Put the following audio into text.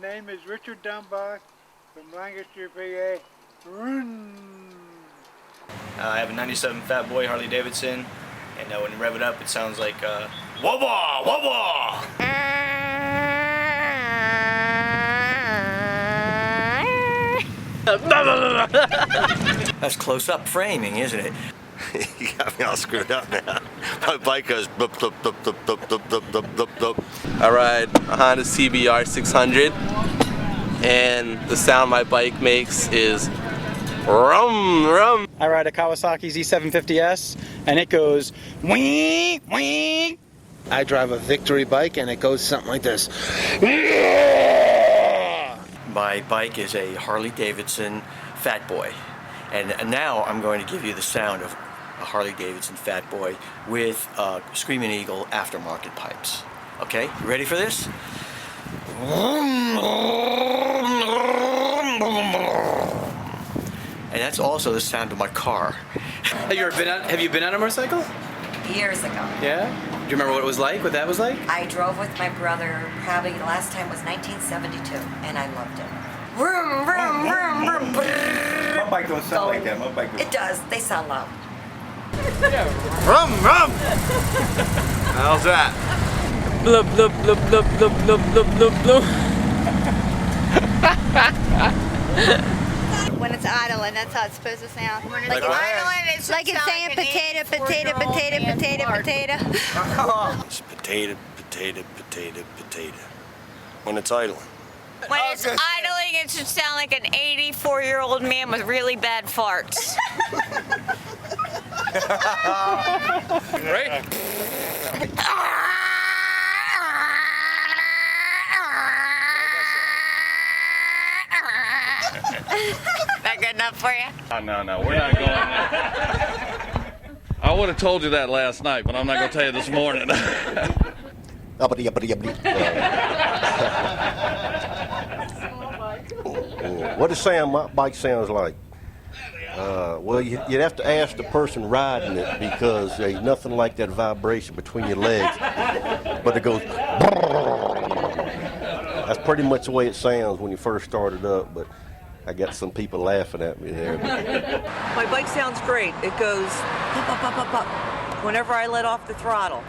name is Richard Dunbar from Lancaster, PA. I have a 97 Fat Boy Harley Davidson, and when you rev it up, it sounds like wah-wah, wah-wah! That's close-up framing, isn't it? You got me all screwed up now. My bike goes blub, blub, blub, blub, blub, blub, blub, blub, blub, blub. I ride a Honda CBR 600, and the sound my bike makes is rum, rum. I ride a Kawasaki Z750S, and it goes wee, wee. I drive a Victory bike, and it goes something like this. My bike is a Harley Davidson Fat Boy, and now I'm going to give you the sound of a Harley Davidson Fat Boy with Screaming Eagle aftermarket pipes. Okay, you ready for this? And that's also the sound of my car. Have you been on a motorcycle? Years ago. Yeah? Do you remember what it was like, what that was like? I drove with my brother, probably the last time was 1972, and I loved it. Vroom, vroom, vroom, vroom, brrr. My bike don't sound like that. My bike It does. They sound loud. Rum, rum! How's that? Blub, blub, blub, blub, blub, blub, blub, blub, blub. When it's idling, that's how it's supposed to sound. Like idling, it's like it's saying potato, potato, potato, potato, potato. It's potato, potato, potato, potato. When it's idling. When it's idling, it should sound like an 84-year-old man with really bad farts. Right? That good enough for you? No, we're not going there. I would have told you that last night, but I'm not going to tell you this morning. What does my bike sounds like? Well, you'd have to ask the person riding it, because there's nothing like that vibration between your legs. But it goes. That's pretty much the way it sounds when you first start it up. But I got some people laughing at me there. My bike sounds great. It goes pop, pop, pop, pop, pop whenever I let off the throttle.